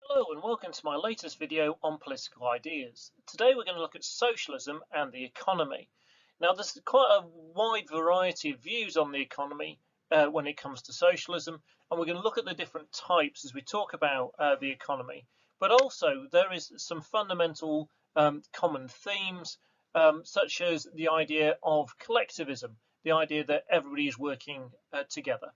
Hello and welcome to my latest video on political ideas. Today we're going to look at socialism and the economy. Now there's quite a wide variety of views on the economy when it comes to socialism, and we're going to look at the different types as we talk about the economy. But also there is some fundamental common themes such as the idea of collectivism, the idea that everybody is working together.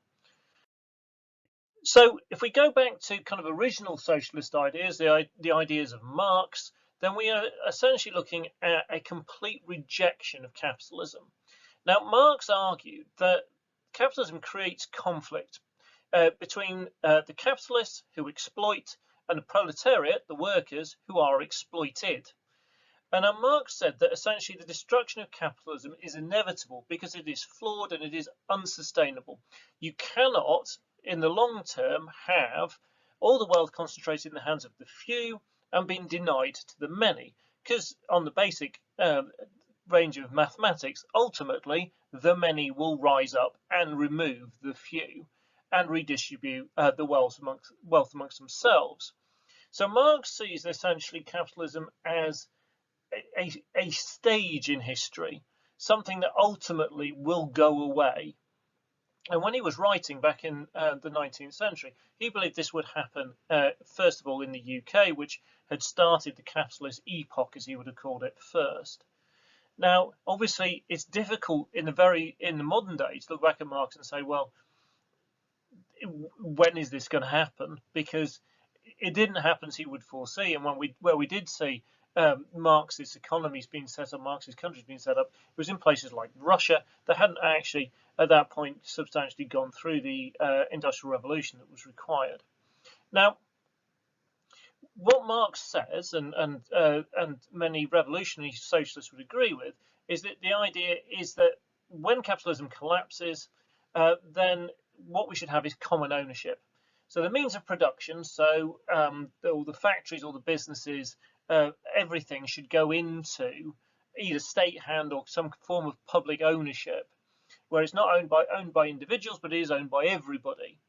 So if we go back to kind of original socialist ideas, the ideas of Marx, then we are essentially looking at a complete rejection of capitalism. Now, Marx argued that capitalism creates conflict between the capitalists who exploit and the proletariat, the workers, who are exploited. And Marx said that essentially the destruction of capitalism is inevitable because it is flawed and it is unsustainable. You cannot, in the long term, have all the wealth concentrated in the hands of the few and being denied to the many, because on the basic range of mathematics, ultimately the many will rise up and remove the few and redistribute the wealth amongst themselves. So Marx sees essentially capitalism as a stage in history, something that ultimately will go away. And when he was writing back in the 19th century, he believed this would happen, first of all, in the UK, which had started the capitalist epoch, as he would have called it first. Now, obviously, it's difficult in the modern day to look back at Marx and say, well, when is this going to happen? Because it didn't happen as he would foresee. And where we did see Marxist economies being set up, Marxist countries being set up, it was in places like Russia that hadn't actually, at that point, substantially gone through the Industrial Revolution that was required. Now, what Marx says, and many revolutionary socialists would agree with, is that the idea is that when capitalism collapses, then what we should have is common ownership. So the means of production, so all the factories, all the businesses, everything should go into either state hand or some form of public ownership, where it's not owned by individuals, but it is owned by everybody.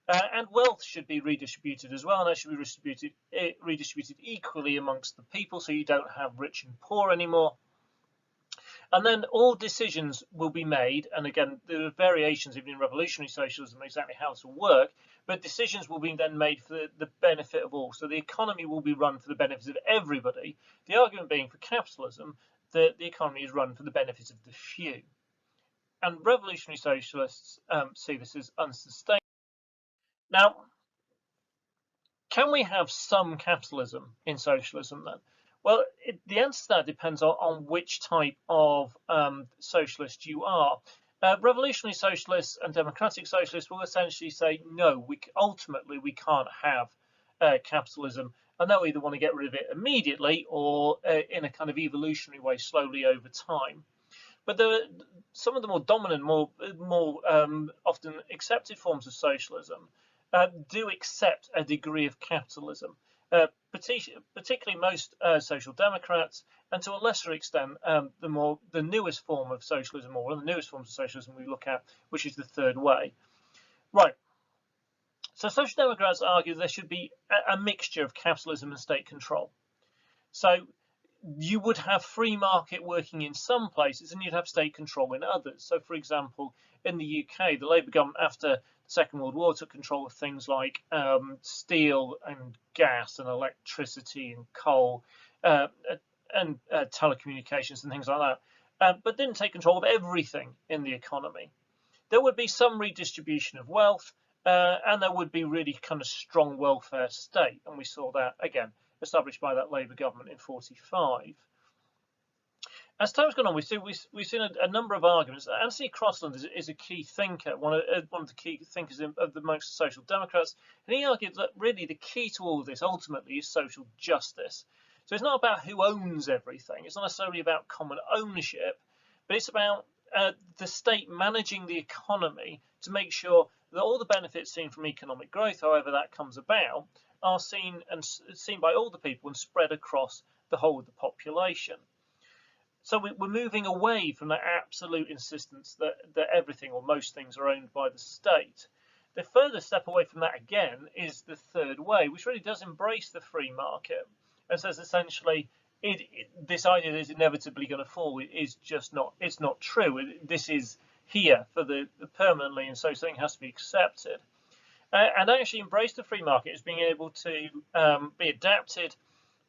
And wealth should be redistributed as well, and that should be redistributed equally amongst the people, so you don't have rich and poor anymore. And then all decisions will be made, and again, there are variations even in revolutionary socialism exactly how this will work, but decisions will be then made for the benefit of all. So the economy will be run for the benefit of everybody. The argument being for capitalism that the economy is run for the benefit of the few. And revolutionary socialists see this as unsustainable. Now, can we have some capitalism in socialism then? Well, the answer to that depends on which type of socialist you are. Revolutionary socialists and democratic socialists will essentially say, no, ultimately we can't have capitalism, and they'll either want to get rid of it immediately or in a kind of evolutionary way slowly over time. But some of the more dominant, more often accepted forms of socialism do accept a degree of capitalism. Particularly most social democrats, and to a lesser extent the newest form of socialism, or one of the newest forms of socialism we look at, which is the third way. Right. So social democrats argue there should be a mixture of capitalism and state control. So you would have free market working in some places and you'd have state control in others. So for example, in the UK, the Labour government after the Second World War took control of things like steel and gas and electricity and coal and telecommunications and things like that, but didn't take control of everything in the economy. There would be some redistribution of wealth, and there would be really kind of strong welfare state, and we saw that again established by that Labour government in 1945. As time's gone on, we've seen a number of arguments. Anthony Crosland is a key thinker, one of the key thinkers of the most social democrats, and he argued that really the key to all of this ultimately is social justice. So it's not about who owns everything. It's not necessarily about common ownership, but it's about the state managing the economy to make sure that all the benefits seen from economic growth, however that comes about, are seen by all the people and spread across the whole of the population. So we're moving away from that absolute insistence that everything or most things are owned by the state. The further step away from that again is the third way, which really does embrace the free market and says essentially this idea that is inevitably going to fall is just not, it's not true. This is here for the permanently, and so something has to be accepted. And actually embrace the free market as being able to be adapted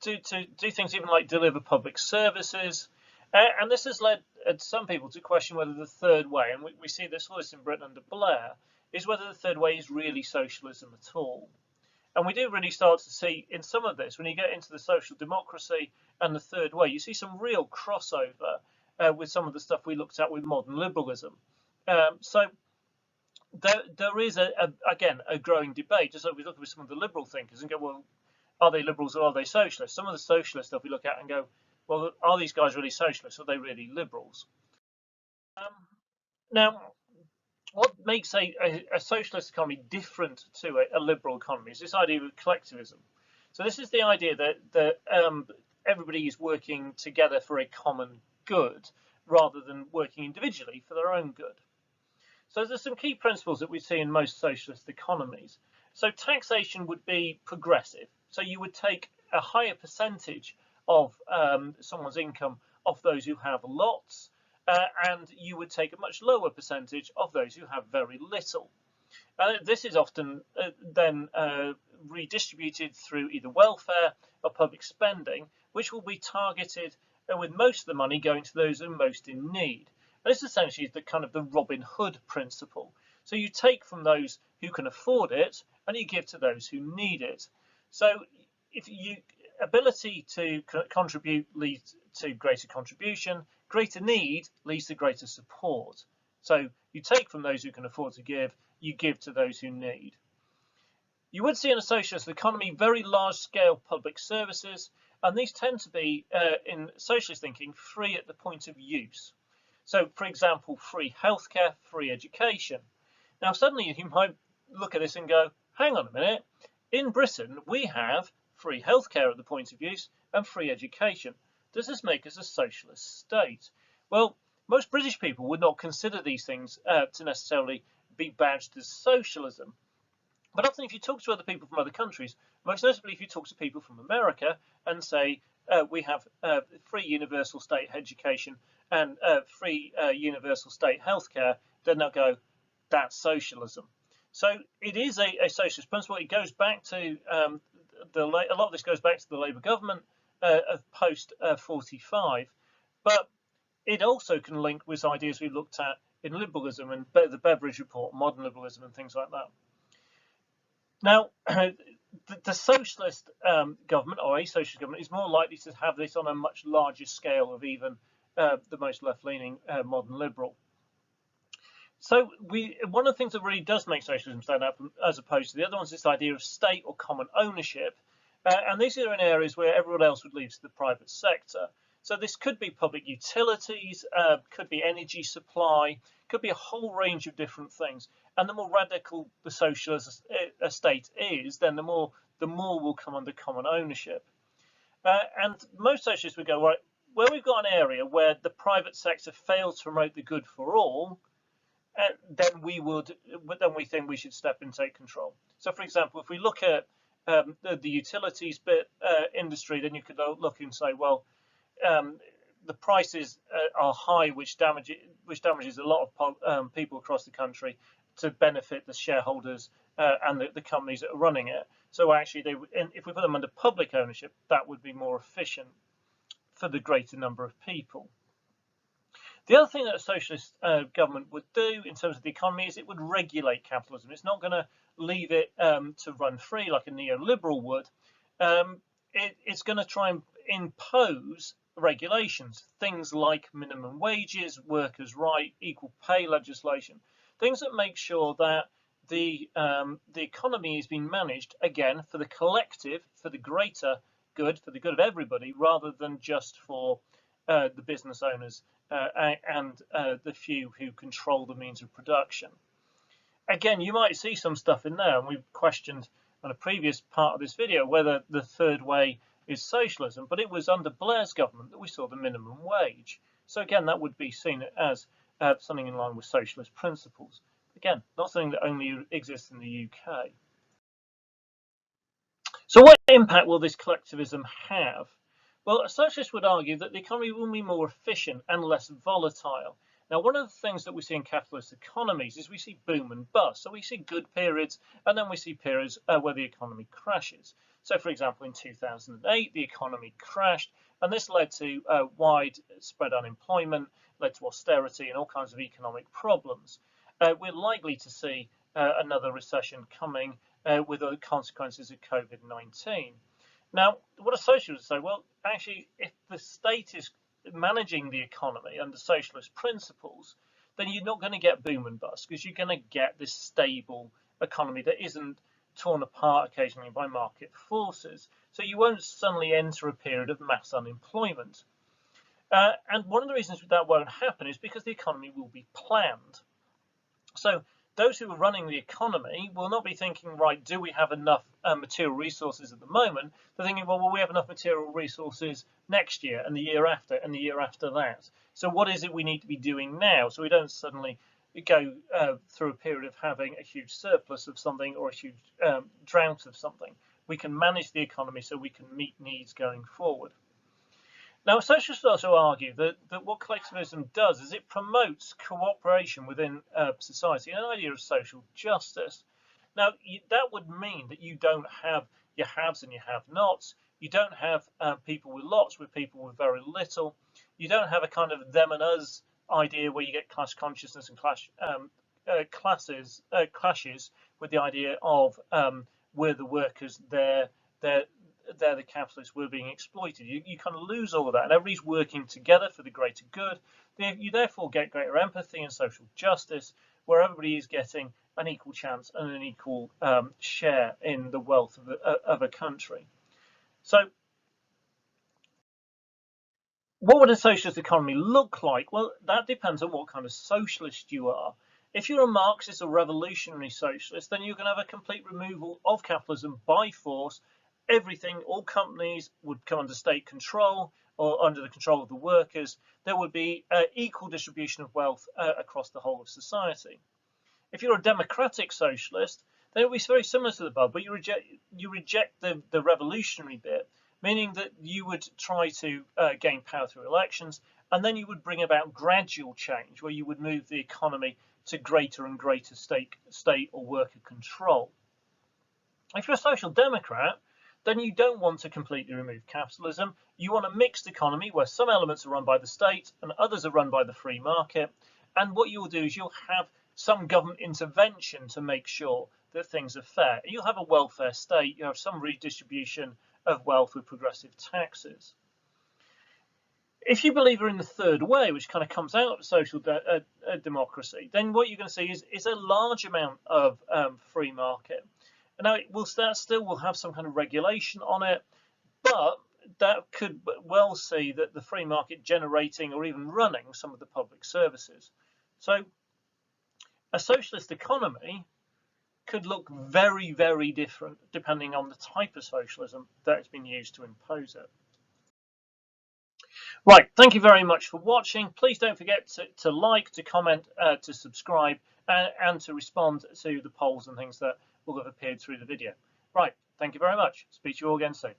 to do things even like deliver public services. And this has led some people to question whether the third way, and we see this all in Britain under Blair, is whether the third way is really socialism at all. And we do really start to see in some of this, when you get into the social democracy and the third way, you see some real crossover with some of the stuff we looked at with modern liberalism. So there is, again, a growing debate. Just like we look at some of the liberal thinkers and go, well, are they liberals or are they socialists? Some of the socialist stuff we look at and go, well, are these guys really socialists? Or are they really liberals? Now, what makes a socialist economy different to a liberal economy is this idea of collectivism. So this is the idea that everybody is working together for a common good rather than working individually for their own good. So there's some key principles that we see in most socialist economies. So taxation would be progressive. So you would take a higher percentage of someone's income off those who have lots, and you would take a much lower percentage of those who have very little. This is often then redistributed through either welfare or public spending, which will be targeted with most of the money going to those who are most in need. And this essentially is the kind of the Robin Hood principle. So you take from those who can afford it and you give to those who need it. So if you ability to contribute leads to greater contribution, greater need leads to greater support. So you take from those who can afford to give, you give to those who need. You would see in a socialist economy very large-scale public services, and these tend to be, in socialist thinking, free at the point of use. So, for example, free healthcare, free education. Now, suddenly you might look at this and go, hang on a minute, in Britain we have free healthcare at the point of use and free education. Does this make us a socialist state? Well, most British people would not consider these things to necessarily be badged as socialism. But often if you talk to other people from other countries, most notably if you talk to people from America and say we have free universal state education and free universal state healthcare, then they'll go, that's socialism. So it is a socialist principle. It goes back to a lot of this goes back to the Labour government of post 45, but it also can link with ideas we looked at in liberalism and the Beveridge Report, modern liberalism, and things like that. Now, the socialist government, or a socialist government, is more likely to have this on a much larger scale of even the most left-leaning modern liberal. So one of the things that really does make socialism stand out as opposed to the other ones is this idea of state or common ownership. And these are in areas where everyone else would leave to the private sector. So this could be public utilities, could be energy supply, could be a whole range of different things. And the more radical the socialist state is, then the more will come under common ownership. And most socialists would go, right, where we've got an area where the private sector fails to promote the good for all, then we think we should step in and take control. So, for example, if we look at the utilities industry, then you could look and say, well, the prices are high, which damages a lot of people across the country to benefit the shareholders and the companies that are running it. So actually, if we put them under public ownership, that would be more efficient for the greater number of people. The other thing that a socialist government would do in terms of the economy is it would regulate capitalism. It's not going to leave it to run free like a neoliberal would. It's going to try and impose regulations, things like minimum wages, workers' right, equal pay legislation, things that make sure that the economy is being managed, again, for the collective, for the greater good, for the good of everybody, rather than just for the business owners and the few who control the means of production. Again, you might see some stuff in there, and we've questioned on a previous part of this video whether the third way is socialism, but it was under Blair's government that we saw the minimum wage. So again, that would be seen as something in line with socialist principles. Again, not something that only exists in the UK. So what impact will this collectivism have? Well, a socialist would argue that the economy will be more efficient and less volatile. Now, one of the things that we see in capitalist economies is we see boom and bust. So we see good periods, and then we see periods where the economy crashes. So, for example, in 2008, the economy crashed, and this led to widespread unemployment, led to austerity and all kinds of economic problems. We're likely to see another recession coming with the consequences of COVID-19. Now, what a socialist would say, well, actually, if the state is managing the economy under socialist principles, then you're not going to get boom and bust, because you're going to get this stable economy that isn't torn apart occasionally by market forces. So you won't suddenly enter a period of mass unemployment. And one of the reasons that won't happen is because the economy will be planned. So those who are running the economy will not be thinking, right, do we have enough material resources at the moment? They're thinking, well, will we have enough material resources next year and the year after and the year after that? So what is it we need to be doing now, so we don't suddenly go through a period of having a huge surplus of something or a huge drought of something? We can manage the economy so we can meet needs going forward. Now, socialists also argue that what collectivism does is it promotes cooperation within society, an idea of social justice. Now, that would mean that you don't have your haves and your have-nots. You don't have people with lots with people with very little. You don't have a kind of them and us idea where you get class consciousness and clashes with the idea of we're the workers, they're the capitalists, were being exploited. You kind of lose all of that, and everybody's working together for the greater good. You therefore get greater empathy and social justice, where everybody is getting an equal chance and an equal share in the wealth of a country. So what would a socialist economy look like? Well, that depends on what kind of socialist you are. If you're a Marxist or revolutionary socialist, then you're going to have a complete removal of capitalism by force. Everything, all companies would come under state control or under the control of the workers. There would be equal distribution of wealth across the whole of society. If you're a democratic socialist, then it would be very similar to the above, but you reject the revolutionary bit, meaning that you would try to gain power through elections, and then you would bring about gradual change, where you would move the economy to greater and greater state or worker control. If you're a social democrat, then you don't want to completely remove capitalism. You want a mixed economy where some elements are run by the state and others are run by the free market. And what you'll do is you'll have some government intervention to make sure that things are fair. You'll have a welfare state. You have some redistribution of wealth with progressive taxes. If you believe in the third way, which kind of comes out of social democracy, then what you're going to see is a large amount of free market. Now, that still will have some kind of regulation on it, but that could well see that the free market generating or even running some of the public services. So a socialist economy could look very, very different depending on the type of socialism that has been used to impose it. Right, thank you very much for watching. Please don't forget to like, to comment, to subscribe, and to respond to the polls and things that will have appeared through the video. Right, thank you very much. Speak to you all again soon.